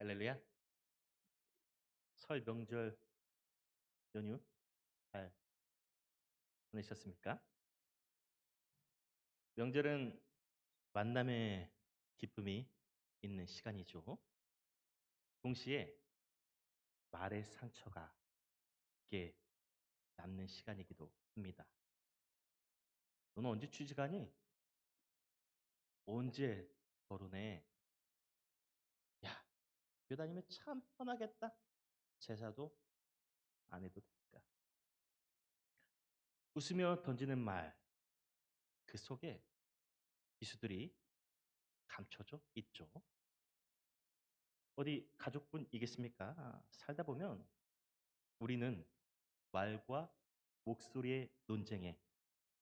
할렐루야. 설 명절 연휴 잘 보내셨습니까? 명절은 만남의 기쁨이 있는 시간이죠. 동시에 말의 상처가 깊게 남는 시간이기도 합니다. 너는 언제 취직하니? 언제 결혼해? 야, 교회 다니면 참 편하겠다. 제사도 안 해도 될까? 웃으며 던지는 말, 그 속에 기수들이 감춰져 있죠. 어디 가족분이겠습니까? 살다 보면 우리는 말과 목소리의 논쟁에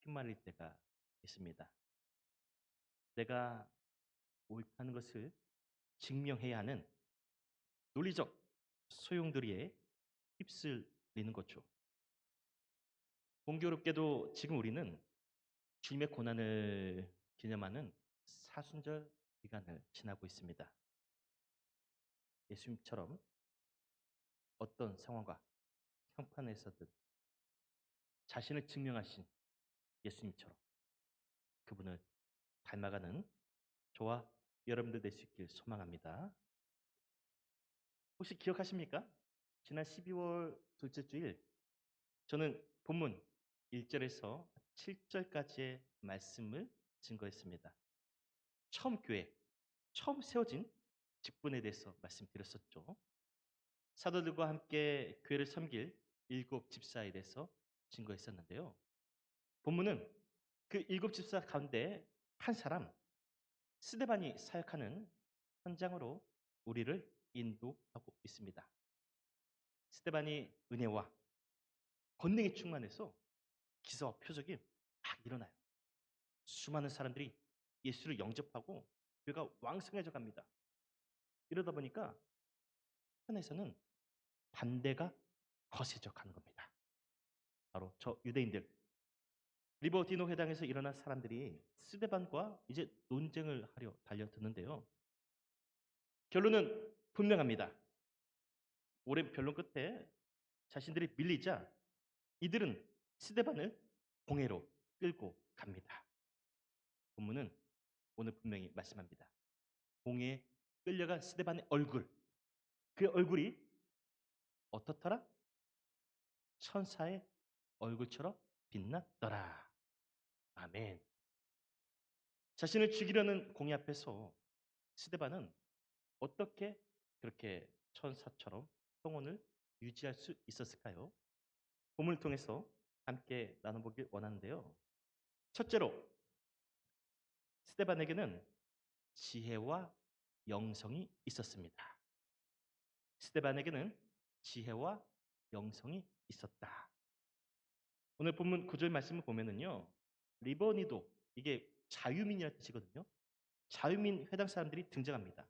휘말릴 때가 있습니다. 내가 옳다는 것을 증명해야 하는 논리적 소용돌이에 휩쓸리는 거죠. 공교롭게도 지금 우리는 주님의 고난을 기념하는 사순절 기간을 지나고 있습니다. 예수님처럼 어떤 상황과 형편에서든 자신을 증명하신 예수님처럼 그분을 닮아가는 저와 여러분들 될 수 있길 소망합니다. 혹시 기억하십니까? 지난 12월 둘째 주일 저는 본문 1절에서 7절까지의 말씀을 증거했습니다. 처음 교회, 처음 세워진 직분에 대해서 말씀드렸었죠. 사도들과 함께 교회를 섬길 7집사에 대해서 증거했었는데요. 본문은 그 7집사 가운데 한 사람, 스데반이 사역하는 현장으로 우리를 인도하고 있습니다. 스데반이 은혜와 권능에 충만해서 기사와 표적이 막 일어나요. 수많은 사람들이 예수를 영접하고 교회가 왕성해져 갑니다. 이러다 보니까 한편에서는 반대가 거세져 가는 겁니다. 바로 저 유대인들 리버디노 회당에서 일어난 사람들이 스데반과 이제 논쟁을 하려 달려드는데요. 결론은 분명합니다. 오랜 변론 끝에 자신들이 밀리자 이들은 스데반을 공회로 끌고 갑니다. 본문은 오늘 분명히 말씀합니다. 공회에 끌려간 스데반의 얼굴, 그 얼굴이 어떻더라? 천사의 얼굴처럼 빛났더라. 아멘. 자신을 죽이려는 공회 앞에서 스데반은 어떻게 그렇게 천사처럼 평온을 유지할 수 있었을까요? 본문을 통해서 함께 나눠보길 원하는데요. 첫째로 스데반에게는 지혜와 영성이 있었습니다. 스데반에게는 지혜와 영성이 있었다. 오늘 본문 9절 말씀을 보면은요. 리버니도 이게 자유민이라는 뜻이거든요. 자유민 회당 사람들이 등장합니다.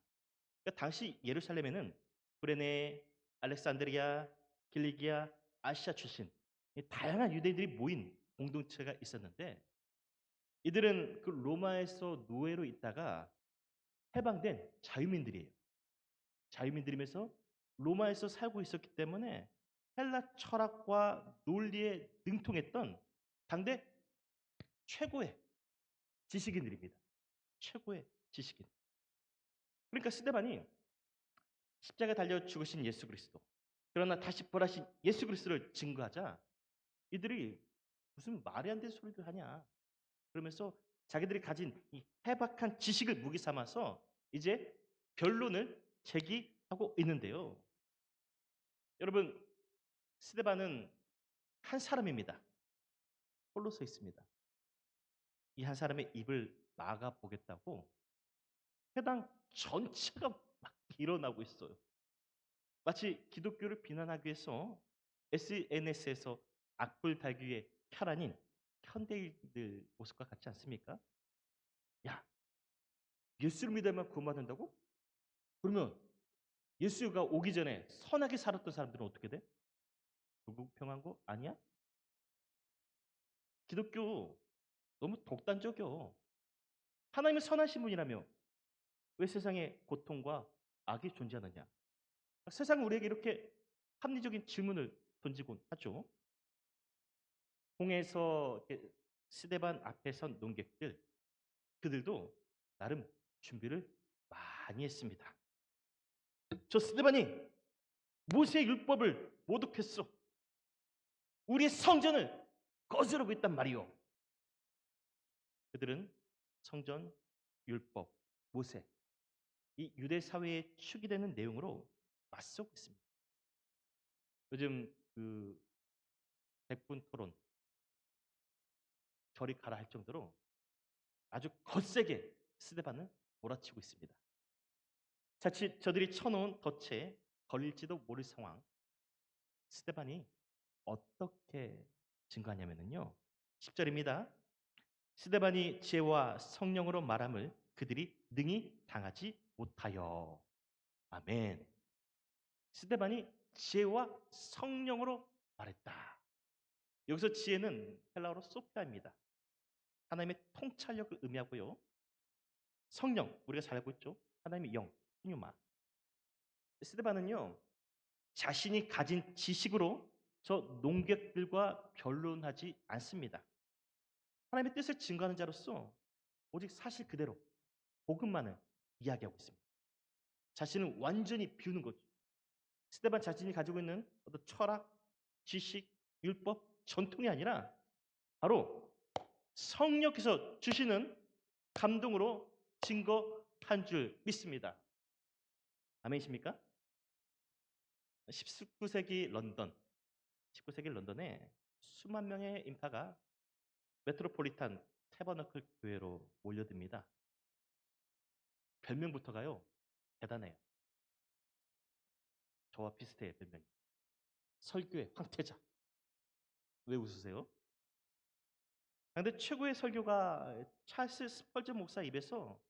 그러니까 당시 예루살렘에는 구레네, 알렉산드리아, 길리기아, 아시아 출신 다양한 유대인들이 모인 공동체가 있었는데 이들은 그 로마에서 노예로 있다가 해방된 자유민들이에요. 자유민들이면서 로마에서 살고 있었기 때문에 헬라 철학과 논리에 능통했던 당대 최고의 지식인들입니다. 최고의 지식인. 그러니까 스데반이 십자가에 달려 죽으신 예수 그리스도, 그러나 다시 부활하신 예수 그리스도를 증거하자 이들이 무슨 말이 안 되는 소리를 하냐 그러면서 자기들이 가진 이 해박한 지식을 무기 삼아서 이제 변론을 제기하고 있는데요. 여러분, 스데반은 한 사람입니다. 홀로 서 있습니다. 이 한 사람의 입을 막아 보겠다고 해당 전체가 막 일어나고 있어요. 마치 기독교를 비난하기 위해서 SNS에서 악플 달기에 혈안인 현대인들 모습과 같지 않습니까? 야, 예수를 믿으면 구원받는다고? 그러면 예수가 오기 전에 선하게 살았던 사람들은 어떻게 돼? 불공평한 거 아니야? 기독교 너무 독단적이요. 하나님은 선하신 분이라며 왜 세상에 고통과 악이 존재하느냐? 세상은 우리에게 이렇게 합리적인 질문을 던지곤 하죠. 홍해에서 이렇게 스데반 앞에 선 농객들, 그들도 나름 준비를 많이 했습니다. 저 스데반이 모세의 율법을 모독했어. 우리의 성전을 거스르고 있단 말이오. 그들은 성전, 율법, 모세, 이 유대 사회의 축이 되는 내용으로 맞서고 있습니다. 요즘 그 백분 토론 저리 가라 할 정도로 아주 거세게 스데반을 몰아치고 있습니다. 자칫 저들이 쳐놓은 덫에 걸릴지도 모를 상황. 스데반이 어떻게 증거하냐면요. 10절입니다. 스데반이 지혜와 성령으로 말함을 그들이 능히 당하지 못하여. 아멘. 스데반이 지혜와 성령으로 말했다. 여기서 지혜는 헬라어로 소피아입니다. 하나님의 통찰력을 의미하고요. 성령, 우리가 잘 알고 있죠. 하나님의 영, 푸뉴마. 스데반은요, 자신이 가진 지식으로 저 농객들과 변론하지 않습니다. 하나님의 뜻을 증거하는 자로서 오직 사실 그대로 복음만을 이야기하고 있습니다. 자신을 완전히 비우는 거죠. 스데반 자신이 가지고 있는 어떤 철학, 지식, 율법, 전통이 아니라 바로 성령께서 주시는 감동으로 증거한 줄 믿습니다. 아멘이십니까? 19세기 런던, 19세기 런던에 수만 명의 인파가 메트로폴리탄 태버너클 교회로 몰려듭니다. 별명부터가요, 대단해요. 저와 비슷해요, 별명이. 설교의 황태자. 왜 웃으세요? 그런데 최고의 설교가 찰스 스펄전 목사 입에서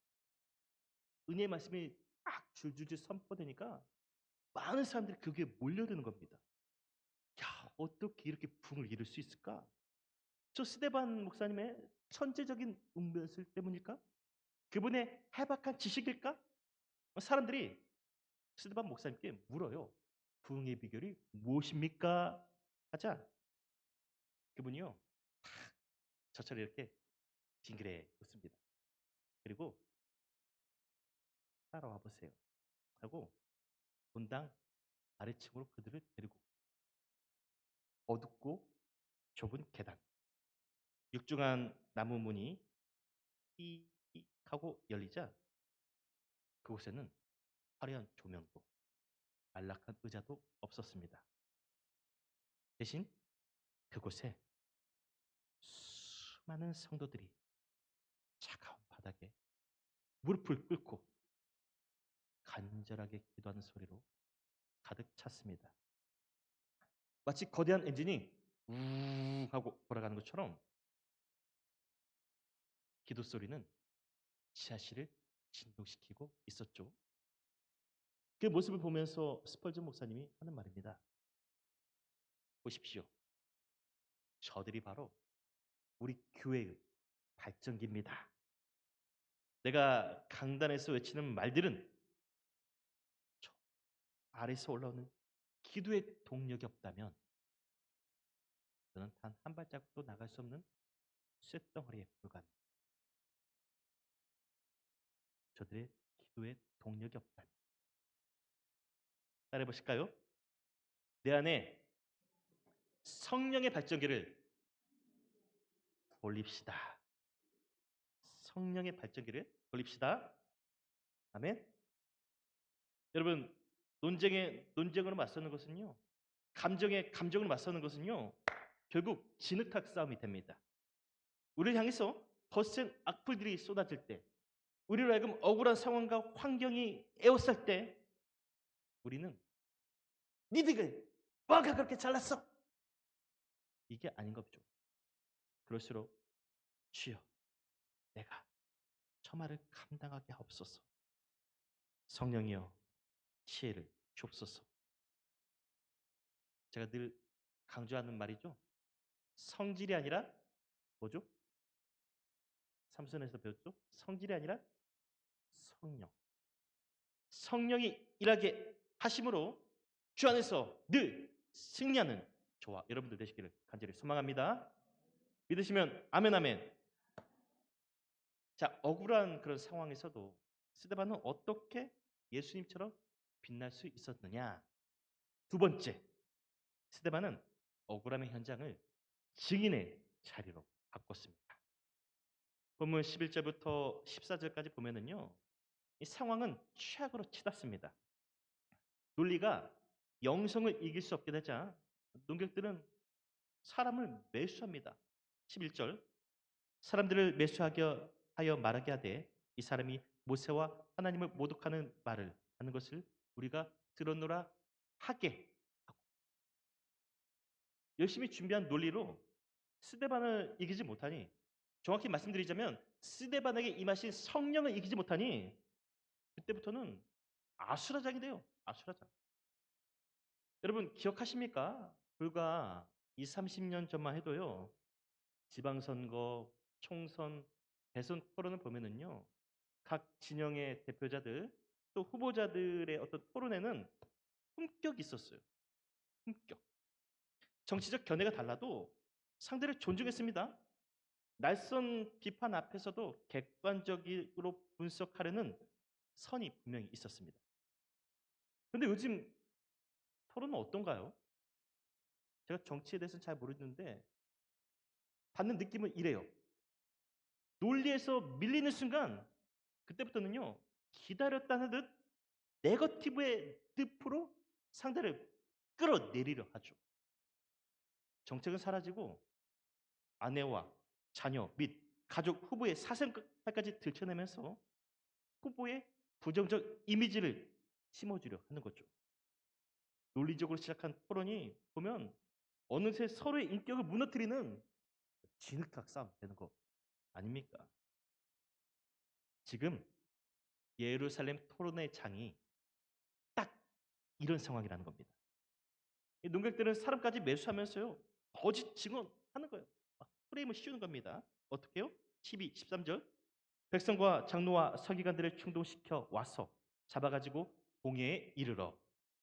은혜의 말씀이 딱 줄줄줄 선포되니까 많은 사람들이 그게 몰려드는 겁니다. 야, 어떻게 이렇게 부흥을 이룰 수 있을까? 저 스데반 목사님의 천재적인 운변술 때문일까? 그분의 해박한 지식일까? 사람들이 스데반 목사님께 물어요. 부흥의 비결이 무엇입니까? 하자 그분이요, 저처럼 이렇게 징그레 웃습니다. 그리고 따라와 보세요 하고 본당 아래층으로 그들을 데리고 어둡고 좁은 계단, 육중한 나무 문이 삐익 하고 열리자 그곳에는 화려한 조명도 안락한 의자도 없었습니다. 대신 그곳에 수많은 성도들이 차가운 바닥에 무릎을 꿇고 간절하게 기도하는 소리로 가득 찼습니다. 마치 거대한 엔진이 우 하고 돌아가는 것처럼 기도 소리는 지하실을 진동시키고 있었죠. 그 모습을 보면서 스펄전 목사님이 하는 말입니다. 보십시오. 저들이 바로 우리 교회의 발전기입니다. 내가 강단에서 외치는 말들은 저 아래서 올라오는 기도의 동력이 없다면 저는 단 한 발자국도 나갈 수 없는 쇳덩어리에 불과합니다. 저들의 기도의 동력이 없다면. 따라해 보실까요? 내 안에 성령의 발전기를 돌립시다. 성령의 발전기를 돌립시다. 아멘. 여러분, 논쟁으로 맞서는 것은요, 감정으로 맞서는 것은요, 결국 진흙탕 싸움이 됩니다. 우리를 향해서 거센 악플들이 쏟아질 때, 우리로 하여금 억울한 상황과 환경이 에워쌀 때, 우리는 니들이 뭐가 그렇게 잘났어? 이게 아닌 거죠. 그럴수록 주여, 내가 저 말을 감당하게 하옵소서. 성령이여, 지혜를 주옵소서. 제가 늘 강조하는 말이죠. 성질이 아니라 뭐죠? 삼손에서 배웠죠? 성질이 아니라 성령. 성령이 일하게 하심으로 주 안에서 늘 승리하는 저와 여러분들 되시기를 간절히 소망합니다. 믿으시면 아멘 아멘. 자, 억울한 그런 상황에서도 스데반은 어떻게 예수님처럼 빛날 수 있었느냐? 두 번째, 스데반은 억울함의 현장을 증인의 자리로 바꿨습니다. 본문 11절부터 14절까지 보면은요. 이 상황은 최악으로 치닫습니다. 논리가 영성을 이길 수 없게 되자 농객들은 사람을 매수합니다. 11절 사람들을 매수하게 하여 말하게 하되 이 사람이 모세와 하나님을 모독하는 말을 하는 것을 우리가 들었노라 하게 하고 열심히 준비한 논리로 스데반을 이기지 못하니 정확히 말씀드리자면 스데반에게 임하신 성령을 이기지 못하니 그때부터는 아수라장이 돼요. 아수라장. 여러분 기억하십니까? 불과 2, 30년 전만 해도요. 지방선거, 총선, 대선 토론을 보면은요. 각 진영의 대표자들 또 후보자들의 어떤 토론에는 품격이 있었어요. 품격. 정치적 견해가 달라도 상대를 존중했습니다. 날선 비판 앞에서도 객관적으로 분석하려는 선이 분명히 있었습니다. 그런데 요즘 토론은 어떤가요? 제가 정치에 대해서는 잘 모르는데 받는 느낌은 이래요. 논리에서 밀리는 순간 그때부터는요. 기다렸다는 듯 네거티브의 늪으로 상대를 끌어내리려 하죠. 정책은 사라지고 아내와 자녀 및 가족 후보의 사생활까지 들춰내면서 후보의 부정적 이미지를 심어주려 하는 거죠. 논리적으로 시작한 토론이 보면 어느새 서로의 인격을 무너뜨리는 진흙탕 싸움 되는 거 아닙니까? 지금 예루살렘 토론의 장이 딱 이런 상황이라는 겁니다. 이 농객들은 사람까지 매수하면서요. 거짓 증언하는 거예요. 막 프레임을 씌우는 겁니다. 어떻게 해요? 12, 13절 백성과 장로와 서기관들을 충동시켜 와서 잡아가지고 공회에 이르러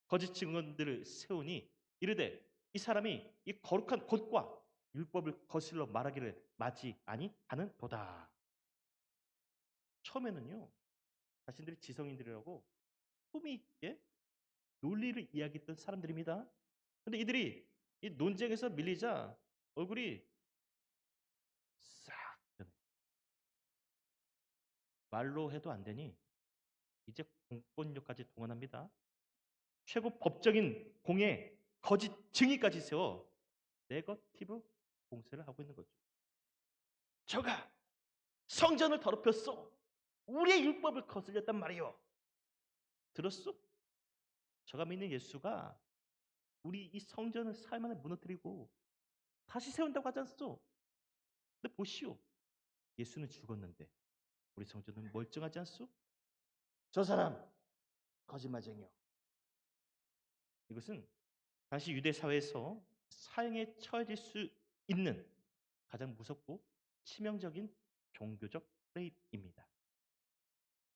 거짓 증언들을 세우니 이르되 이 사람이 이 거룩한 곳과 율법을 거슬러 말하기를 마지 아니하는 도다. 처음에는요. 자신들이 지성인들이라고 품위 있게 논리를 이야기했던 사람들입니다. 근데 이들이 이 논쟁에서 밀리자 얼굴이 싹 변해. 말로 해도 안 되니 이제 공권력까지 동원합니다. 최고 법적인 공에 거짓 증인까지 세워 네거티브 공세를 하고 있는 거죠. 저가 성전을 더럽혔어. 우리의 율법을 거슬렸단 말이요. 들었어? 저가 믿는 예수가 우리 이 성전을 사흘 만에 무너뜨리고 다시 세운다고 하지 않았어? 근데 보시오. 예수는 죽었는데 우리 성전은 멀쩡하지 않소? 저 사람 거짓말쟁이요. 이것은 당시 유대 사회에서 사형에 처해질 수 있는 가장 무섭고 치명적인 종교적 프레임입니다.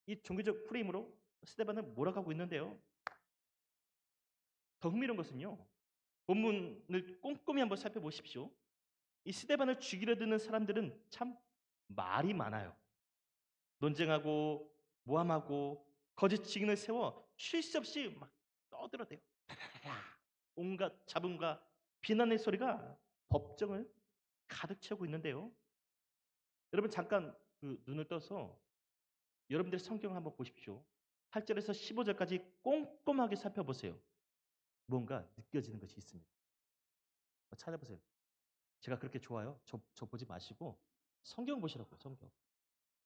이 종교적 프레임으로 스데반은 몰아가고 있는데요. 더 흥미로운 것은요. 본문을 꼼꼼히 한번 살펴보십시오. 이 스데반을 죽이려 드는 사람들은 참 말이 많아요. 논쟁하고 모함하고 거짓 증인을 세워 쉴 새 없이 막 떠들어대요. 온갖 잡음과 비난의 소리가 법정을 가득 채우고 있는데요. 여러분 잠깐 그 눈을 떠서 여러분들의 성경을 한번 보십시오. 8절에서 15절까지 꼼꼼하게 살펴보세요. 뭔가 느껴지는 것이 있습니다. 찾아보세요. 제가 그렇게 좋아요. 저 보지 마시고 성경 보시라고요. 성경.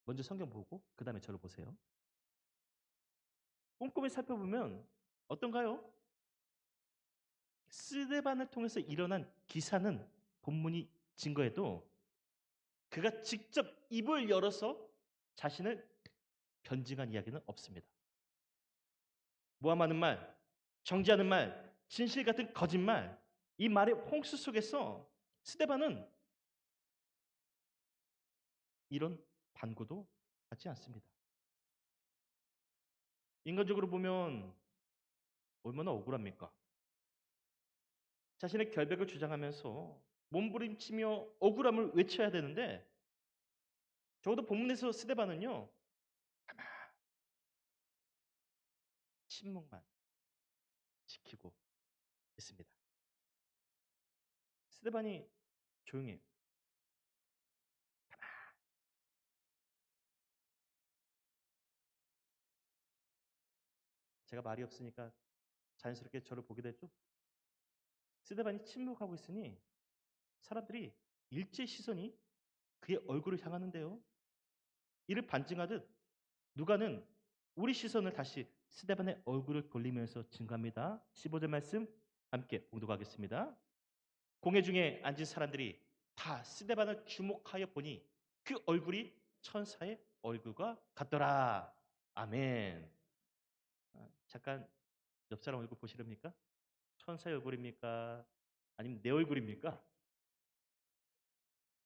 먼저 성경 보고 그 다음에 저를 보세요. 꼼꼼히 살펴보면 어떤가요? 스데반을 통해서 일어난 기사는 본문이 증거해도 그가 직접 입을 열어서 자신을 변증한 이야기는 없습니다. 모함하는 말, 정죄하는 말, 진실 같은 거짓말, 이 말의 홍수 속에서 스데반은 이런 반고도 하지 않습니다. 인간적으로 보면 얼마나 억울합니까? 자신의 결백을 주장하면서 몸부림치며 억울함을 외쳐야 되는데 적어도 본문에서 스데반은요 침묵만 지키고 있습니다. 스데반이 조용해요. 제가 말이 없으니까 자연스럽게 저를 보게 됐죠. 스데반이 침묵하고 있으니 사람들이 일제 시선이 그의 얼굴을 향하는데요. 이를 반증하듯 누가는 우리 시선을 다시 스데반의 얼굴을 돌리면서 증거합니다. 15절 말씀 함께 봉독하겠습니다. 공회 중에 앉은 사람들이 다 스데반을 주목하여 보니 그 얼굴이 천사의 얼굴과 같더라. 아멘. 잠깐 옆 사람 얼굴 보시렵니까? 천사의 얼굴입니까? 아니면 내 얼굴입니까?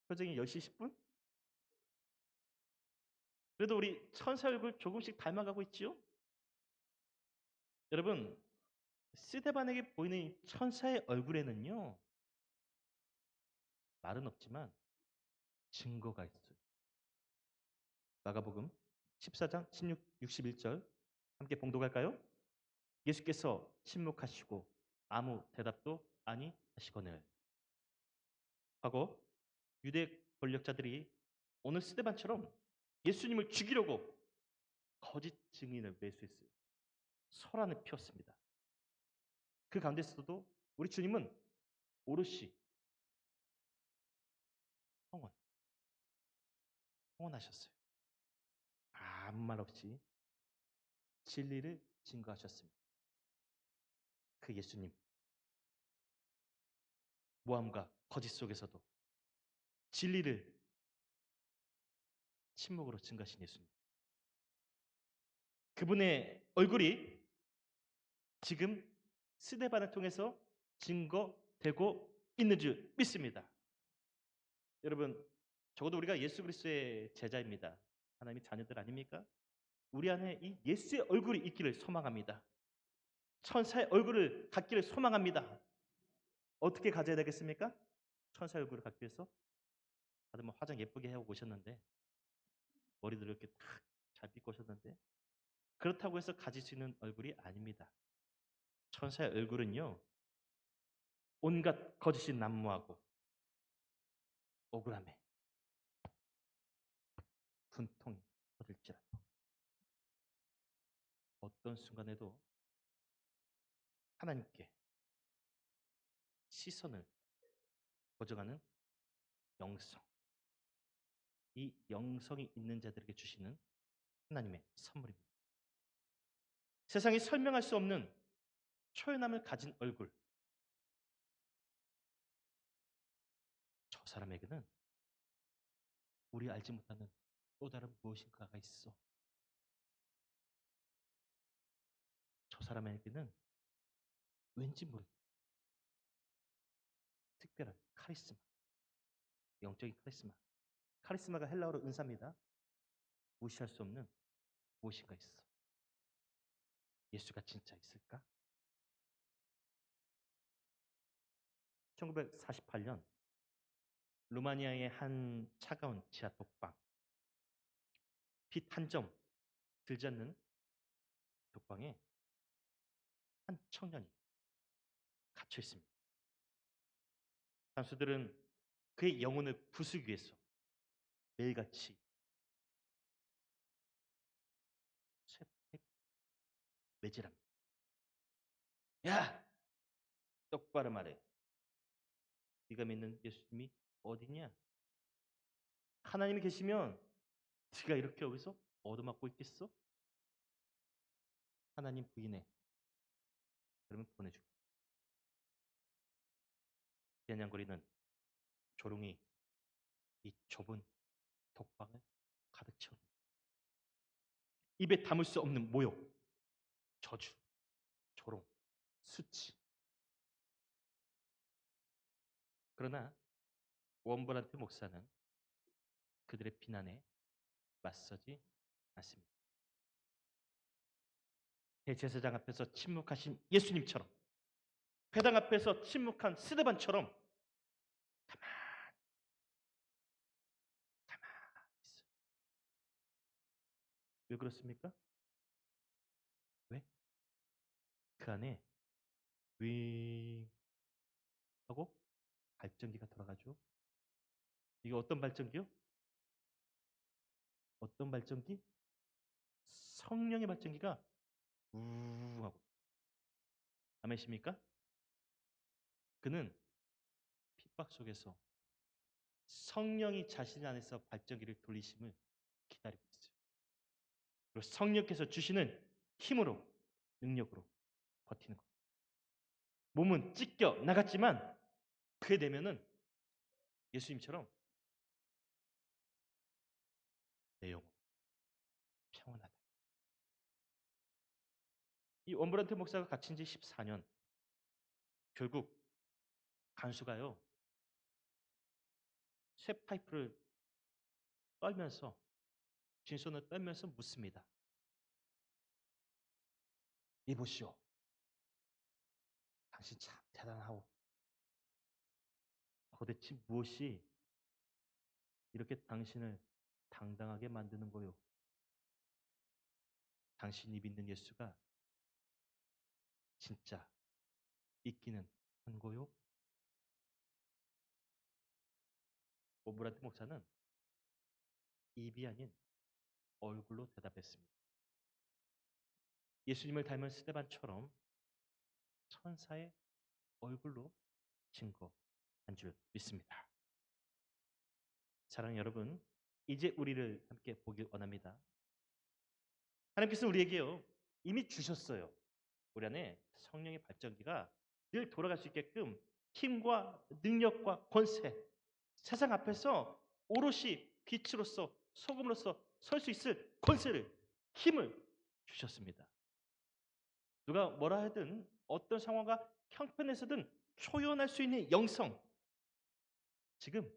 표정이 10시 10분? 그래도 우리 천사 얼굴 조금씩 닮아가고 있지요? 여러분, 스데반에게 보이는 이 천사의 얼굴에는요, 말은 없지만 증거가 있어요. 마가복음 14장 16, 61절 함께 봉독할까요? 예수께서 침묵하시고 아무 대답도 아니하시거늘 하고 유대 권력자들이 오늘 스데반처럼 예수님을 죽이려고 거짓 증인을 매수했어요. 소란을 피웠습니다. 그 가운데서도 우리 주님은 오롯이 성원, 성원하셨어요. 아무 말 없이 진리를 증거하셨습니다. 그 예수님, 모함과 거짓 속에서도 진리를 침묵으로 증거하신 예수님. 그분의 얼굴이 지금 스데반을 통해서 증거되고 있는 줄 믿습니다. 여러분, 적어도 우리가 예수 그리스도의 제자입니다. 하나님의 자녀들 아닙니까? 우리 안에 이 예수의 얼굴이 있기를 소망합니다. 천사의 얼굴을 갖기를 소망합니다. 어떻게 가져야 되겠습니까? 천사의 얼굴을 갖기 위해서 다들 뭐 화장 예쁘게 해오고 오셨는데 머리도 이렇게 탁 잘 빗고 오셨는데 그렇다고 해서 가질 수 있는 얼굴이 아닙니다. 천사의 얼굴은요 온갖 거짓이 난무하고 억울함에 분통이 터질지라도 어떤 순간에도 하나님께 시선을 고정하는 영성, 이 영성이 있는 자들에게 주시는 하나님의 선물입니다. 세상이 설명할 수 없는 초연함을 가진 얼굴, 저 사람에게는 우리 알지 못하는 또 다른 무엇인가가 있어. 저 사람에게는 왠지 모르게 특별한 카리스마, 영적인 카리스마. 카리스마가 헬라어로 은사입니다. 무시할 수 없는 무엇인가 있어. 예수가 진짜 있을까? 1948년 루마니아의 한 차가운 지하 독방, 빛 한 점 들지 않는 독방에 한 청년이 갇혀 있습니다. 간수들은 그의 영혼을 부수기 위해서 매일같이 쇠퇴 매질합니다. 야! 똑바로 말해. 네가 믿는 예수님이 어디냐? 하나님이 계시면 네가 이렇게 여기서 얻어맞고 있겠어? 하나님 부인해. 그러면 보내주고. 비아냥거리는 조롱이 이 좁은 독방을 가득 채웁니다. 입에 담을 수 없는 모욕, 저주, 조롱, 수치. 그러나 원볼란트 목사는 그들의 비난에 맞서지 않습니다. 대제사장 앞에서 침묵하신 예수님처럼 회당 앞에서 침묵한 스데반처럼 가만히 있어. 왜 그렇습니까? 왜? 그 안에 윙 하고 발전기가 돌아가죠. 이게 어떤 발전기요? 어떤 발전기? 성령의 발전기가 우 하고. 아멘십니까? 그는 핍박 속에서 성령이 자신 안에서 발전기를 돌리심을 기다리고 있어요. 그리고 성령께서 주시는 힘으로, 능력으로 버티는 거예요. 몸은 찢겨 나갔지만 그에 되면은 예수님처럼 내 영혼 평안하다. 이 원브란트 목사가 갇힌 지 14년. 결국 간수가요, 쇠 파이프를 떨면서, 빈손을 떨면서 묻습니다. 이보시오, 당신 참 대단하오. 도대체 무엇이 이렇게 당신을 당당하게 만드는 거요? 당신이 믿는 예수가 진짜 있기는 한 거요? 오브라트 목사는 입이 아닌 얼굴로 대답했습니다. 예수님을 닮은 스데반처럼 천사의 얼굴로 증거한 줄 믿습니다. 사랑하는 여러분, 이제 우리를 함께 보길 원합니다. 하나님께서 우리에게요, 이미 주셨어요. 우리 안에 성령의 발전기가 늘 돌아갈 수 있게끔 힘과 능력과 권세, 세상 앞에서 오롯이 빛으로서 소금으로서 설 수 있을 권세를, 힘을 주셨습니다. 누가 뭐라 하든 어떤 상황과 형편에서든 초연할 수 있는 영성, 지금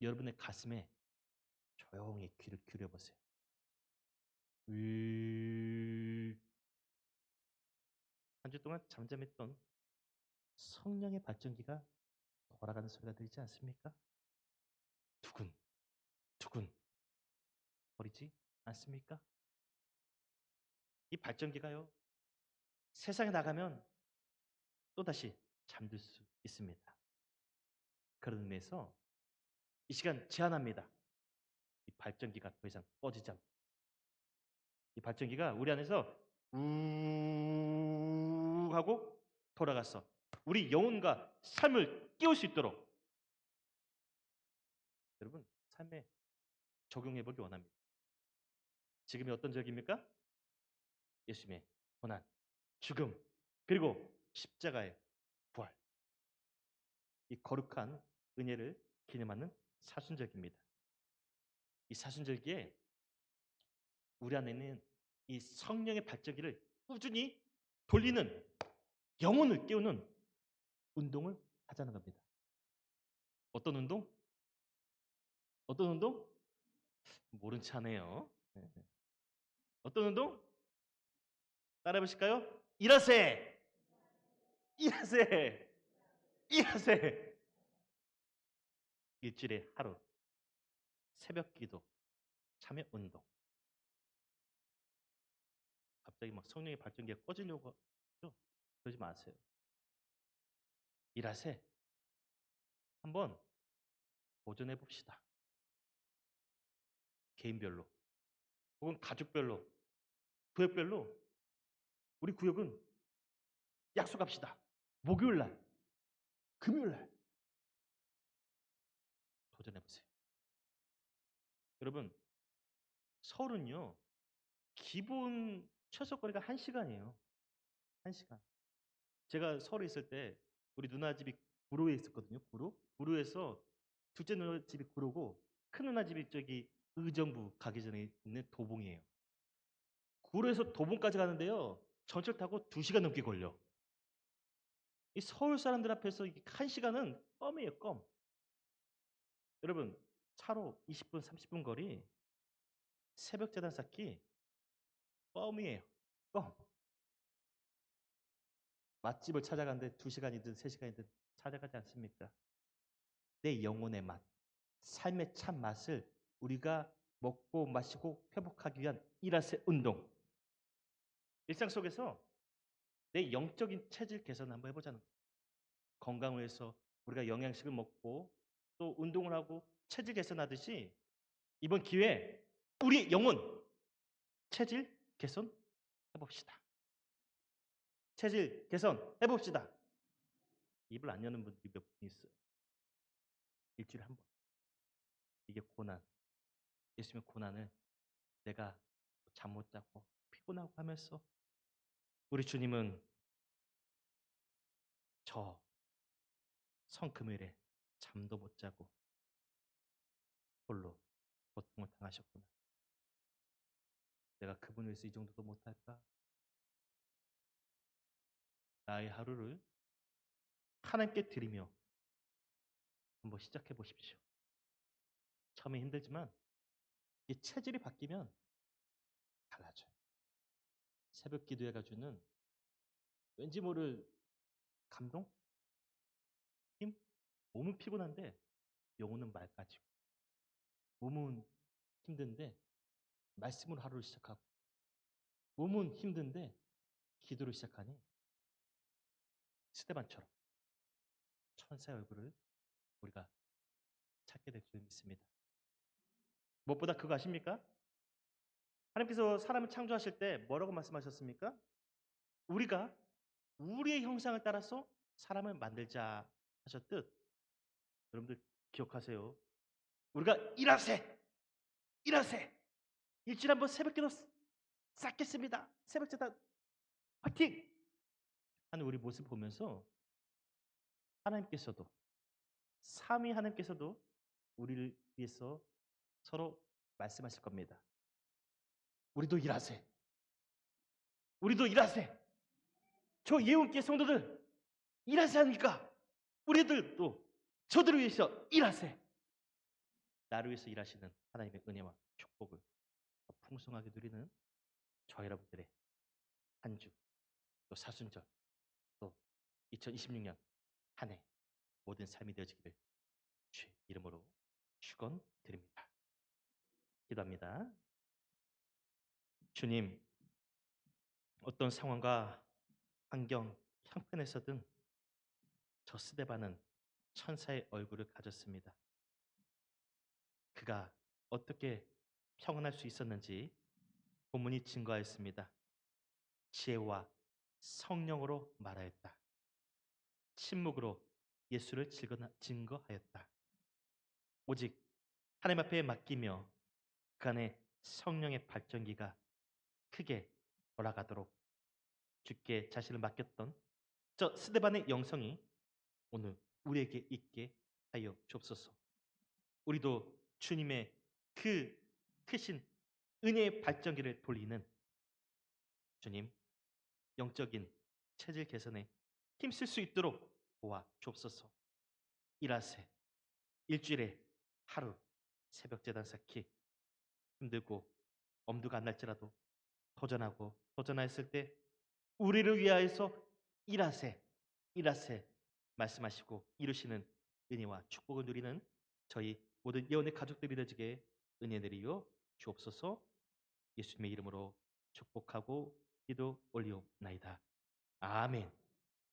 여러분의 가슴에 조용히 귀를 기울여 보세요. 한 주 동안 잠잠했던 성령의 발전기가 돌아가는 소리가 들리지 않습니까? 두근 두근 거리지 않습니까? 이 발전기가요, 세상에 나가면 또다시 잠들 수 있습니다. 그런 의미에서 이 시간 제안합니다. 이 발전기가 더 이상 꺼지지 않고, 이 발전기가 우리 안에서 우 하고 돌아가서 우리 영혼과 삶을 깨울 수 있도록 여러분 삶에 적용해 보기 원합니다. 지금이 어떤 적입니까? 예수님의 고난, 죽음, 그리고 십자가의 부활. 이 거룩한 은혜를 기념하는 사순절기입니다. 이 사순절기에 우리 안에는 이 성령의 발전기를 꾸준히 돌리는, 영혼을 깨우는 운동을 하자는 겁니다. 어떤 운동? 어떤 운동? 모른 척하네요. 어떤 운동? 따라해 보실까요? 일하세! 일하세! 일하세! 일주일에 하루 새벽 기도 참여 운동. 갑자기 막 성령의 발전기가 꺼지려고 하죠? 그러지 마세요. 일하세. 한번 도전해 봅시다. 개인별로 혹은 가족별로, 구역별로 우리 구역은 약속합시다. 목요일 날, 금요일 날 도전해 보세요. 여러분, 서울은요, 기본 최소거리가 1시간이에요. 1시간. 제가 서울에 있을 때 우리 누나 집이 구로에 있었거든요. 구로. 구로에서 둘째 누나 집이 구로고 큰 누나 집이 저기 의정부 가기 전에 있는 도봉이에요. 구로에서 도봉까지 가는데요, 전철 타고 2시간 넘게 걸려. 이 서울 사람들 앞에서 1시간은 껌이에요, 껌. 여러분, 차로 20분, 30분 거리 새벽 재단 쌓기 껌이에요. 껌. 맛집을 찾아가는데 2시간이든 3시간이든 찾아가지 않습니까? 내 영혼의 맛, 삶의 참 맛을 우리가 먹고 마시고 회복하기 위한 일하세 운동. 일상 속에서 내 영적인 체질 개선을 한번 해보자는 거예요. 건강을 위해서 우리가 영양식을 먹고 또 운동을 하고 체질 개선하듯이 이번 기회에 우리 영혼 체질 개선 해봅시다. 체질 개선 해봅시다. 입을 안 여는 분들이 몇 분 있어요. 일주일에 한 번. 이게 고난. 예수님의 고난을 내가 잠 못 자고 피곤하고 하면서 우리 주님은 저 성금요일에 잠도 못 자고 홀로 고통을 당하셨구나. 내가 그분을 위해서 이 정도도 못할까? 나의 하루를 하나님께 드리며 한번 시작해 보십시오. 처음에 힘들지만 이 체질이 바뀌면 달라져요. 새벽 기도해가지고는 왠지 모를 감동? 힘? 몸은 피곤한데 영혼은 맑아지고 몸은 힘든데 말씀으로 하루를 시작하고 몸은 힘든데 기도를 시작하니 스데반처럼 천사의 얼굴을 우리가 찾게 될 줄 믿습니다. 무엇보다 그거 아십니까? 하나님께서 사람을 창조하실 때 뭐라고 말씀하셨습니까? 우리가 우리의 형상을 따라서 사람을 만들자 하셨듯 여러분들 기억하세요. 우리가 일하세 일주일에 한번 새벽기도 쌓겠습니다. 새벽제단 화이팅 하는 우리 모습 보면서 하나님께서도 삼위 하나님께서도 우리를 위해서 서로 말씀하실 겁니다. 우리도 일하세. 우리도 일하세. 저 예언계 성도들 일하세 합니까? 우리들도 저들을 위해서 일하세. 나를 위해서 일하시는 하나님의 은혜와 축복을 풍성하게 누리는 저 여러분들의 한 주, 또 사순절, 또 2026년 한 해 모든 삶이 되어지기를 주의 이름으로 축원드립니다. 기도합니다. 주님, 어떤 상황과 환경, 형편에서든 저 스데반은 천사의 얼굴을 가졌습니다. 그가 어떻게 평안할 수 있었는지 본문이 증거하였습니다. 지혜와 성령으로 말하였다. 침묵으로 예수를 증거하였다. 오직 하나님 앞에 맡기며 그 안에 성령의 발전기가 크게 돌아가도록 주께 자신을 맡겼던 저 스데반의 영성이 오늘 우리에게 있게 하여 주옵소서. 우리도 주님의 그 크신 은혜의 발전기를 돌리는 주님 영적인 체질 개선에 힘쓸 수 있도록 도와 주옵소서. 일하세. 일주일에 하루 새벽 제단 쌓기 힘들고 엄두가 안 날지라도 도전하고 도전하였을 때 우리를 위하여서 일하세 말씀하시고 이루시는 은혜와 축복을 누리는 저희 모든 예언의 가족들이 되지게 은혜 내리요 주옵소서. 예수님의 이름으로 축복하고 기도 올리옵나이다. 아멘.